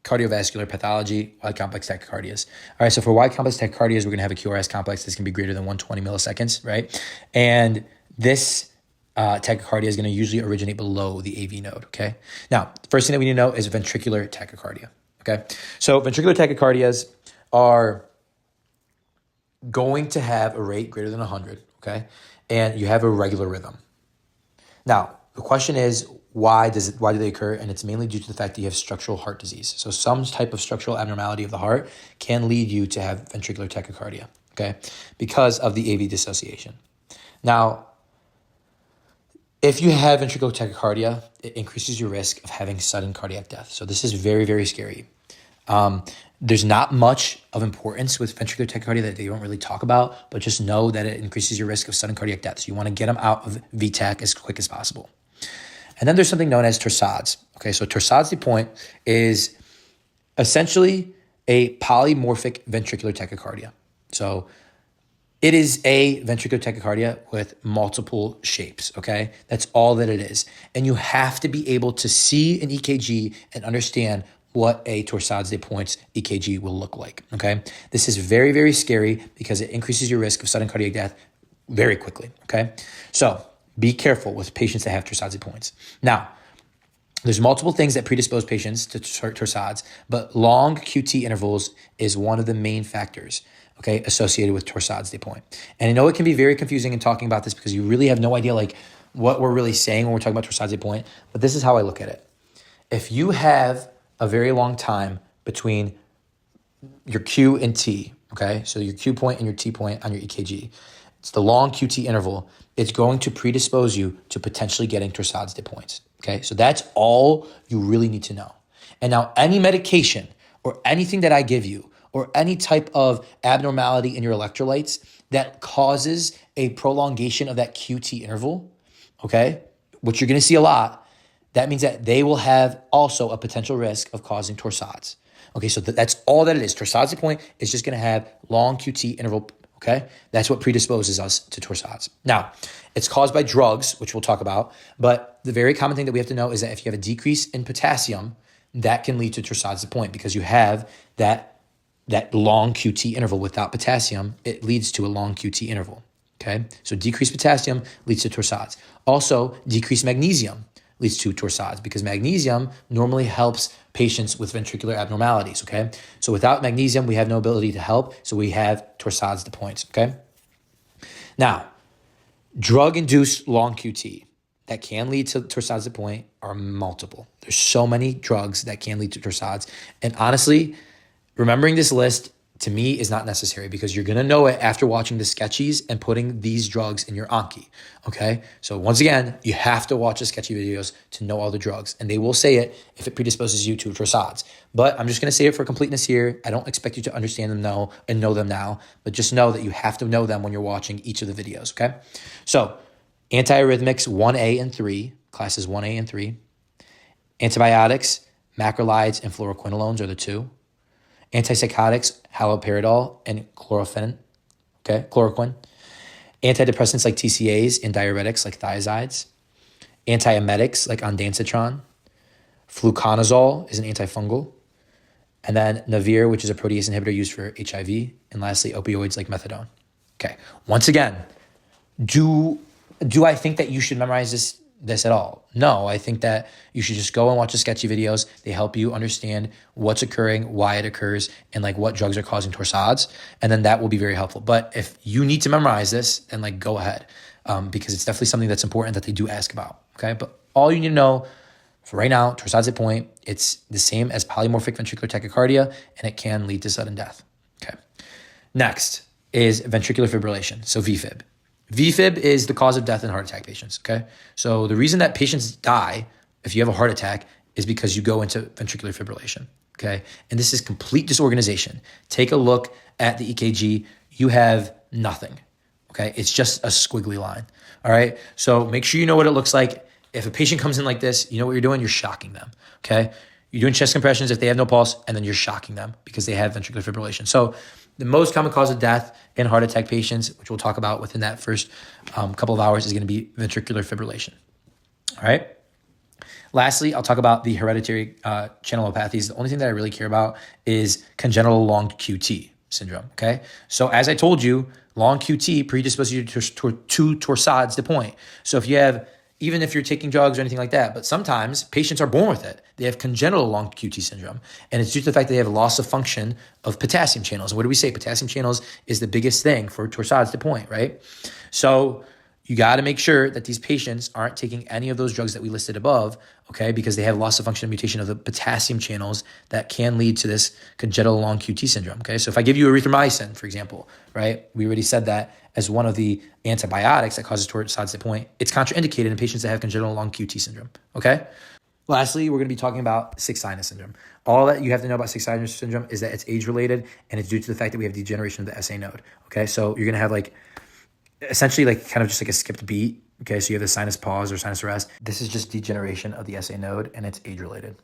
cardiovascular pathology, wide complex tachycardias. All right, so for wide complex tachycardias, we're going to have a QRS complex that's going to be greater than 120 milliseconds, right? And this tachycardia is going to usually originate below the AV node, okay? Now, the first thing that we need to know is ventricular tachycardia, okay? So ventricular tachycardias are going to have a rate greater than 100, okay? And you have a regular rhythm. Now, the question is, why do they occur? And it's mainly due to the fact that you have structural heart disease. So some type of structural abnormality of the heart can lead you to have ventricular tachycardia, okay? Because of the AV dissociation. Now, if you have ventricular tachycardia, it increases your risk of having sudden cardiac death. So this is very, very scary. There's not much of importance with ventricular tachycardia that they don't really talk about, but just know that it increases your risk of sudden cardiac death. So you want to get them out of VTAC as quick as possible. And then there's something known as torsades. Okay, so torsades de pointe is essentially a polymorphic ventricular tachycardia. So it is a ventricular tachycardia with multiple shapes, okay? That's all that it is. And you have to be able to see an EKG and understand what a torsades de pointe EKG will look like, okay? This is very, very scary because it increases your risk of sudden cardiac death very quickly, okay? So be careful with patients that have torsades de pointes. Now, there's multiple things that predispose patients to torsades, but long QT intervals is one of the main factors, okay, associated with torsades de pointe. And I know it can be very confusing in talking about this because you really have no idea like what we're really saying when we're talking about torsades de pointe, but this is how I look at it. If you have a very long time between your Q and T, okay? So your Q point and your T point on your EKG. It's the long QT interval. It's going to predispose you to potentially getting torsades de pointes, okay? So that's all you really need to know. And now any medication or anything that I give you or any type of abnormality in your electrolytes that causes a prolongation of that QT interval, okay, which you're going to see a lot, that means that they will have also a potential risk of causing torsades. Okay, so that's all that it is. Torsades de pointe is just going to have long QT interval, okay? That's what predisposes us to torsades. Now, it's caused by drugs, which we'll talk about, but the very common thing that we have to know is that if you have a decrease in potassium, that can lead to torsades de pointe because you have that long QT interval without potassium. It leads to a long QT interval, okay? So decreased potassium leads to torsades. Also, decreased magnesium leads to torsades because magnesium normally helps patients with ventricular abnormalities, okay? So without magnesium, we have no ability to help, so we have torsades de pointes, okay? Now, drug-induced long QT that can lead to torsades de pointe are multiple. There's so many drugs that can lead to torsades, and honestly, remembering this list to me is not necessary because you're going to know it after watching the sketchies and putting these drugs in your Anki, okay? So once again, you have to watch the sketchy videos to know all the drugs, and they will say it if it predisposes you to torsades. But I'm just going to say it for completeness here. I don't expect you to understand them now and know them now, but just know that you have to know them when you're watching each of the videos, okay? So antiarrhythmics 1A and 3, classes 1A and 3. Antibiotics, macrolides, and fluoroquinolones are the 2. Antipsychotics, haloperidol and chloroquine. Antidepressants like TCAs and diuretics like thiazides. Antiemetics like ondansetron. Fluconazole is an antifungal. And then Navir, which is a protease inhibitor used for HIV. And lastly, opioids like methadone. Okay, once again, do I think that you should memorize this at all? No, I think that you should just go and watch the sketchy videos. They help you understand what's occurring, why it occurs, and like what drugs are causing torsades. And then that will be very helpful. But if you need to memorize this, then like go ahead because it's definitely something that's important that they do ask about. Okay, but all you need to know for right now, torsades de pointe, it's the same as polymorphic ventricular tachycardia, and it can lead to sudden death. Okay, next is ventricular fibrillation, so VFib. VFib is the cause of death in heart attack patients, okay? So the reason that patients die if you have a heart attack is because you go into ventricular fibrillation, okay? And this is complete disorganization. Take a look at the EKG. You have nothing, okay? It's just a squiggly line, all right? So make sure you know what it looks like. If a patient comes in like this, you know what you're doing? You're shocking them, okay? You're doing chest compressions if they have no pulse, and then you're shocking them because they have ventricular fibrillation. So the most common cause of death in heart attack patients, which we'll talk about within that first couple of hours, is going to be ventricular fibrillation. All right. Lastly, I'll talk about the hereditary channelopathies. The only thing that I really care about is congenital long QT syndrome, okay? So as I told you, long QT predisposes you to Torsades de point. So if you have, even if you're taking drugs or anything like that, but sometimes patients are born with it. They have congenital long QT syndrome, and it's due to the fact that they have loss of function of potassium channels. And what do we say? Potassium channels is the biggest thing for Torsades de point, right? So you got to make sure that these patients aren't taking any of those drugs that we listed above, okay, because they have loss of function and mutation of the potassium channels that can lead to this congenital long QT syndrome, okay? So if I give you erythromycin, for example, right, we already said that as one of the antibiotics that causes Torsades de point, it's contraindicated in patients that have congenital long QT syndrome, okay? Lastly, we're going to be talking about sick sinus syndrome. All that you have to know about sick sinus syndrome is that it's age-related, and it's due to the fact that we have degeneration of the SA node, okay? So you're going to have essentially kind of just like a skipped beat. Okay, so you have the sinus pause or sinus arrest. This is just degeneration of the SA node, and it's age-related.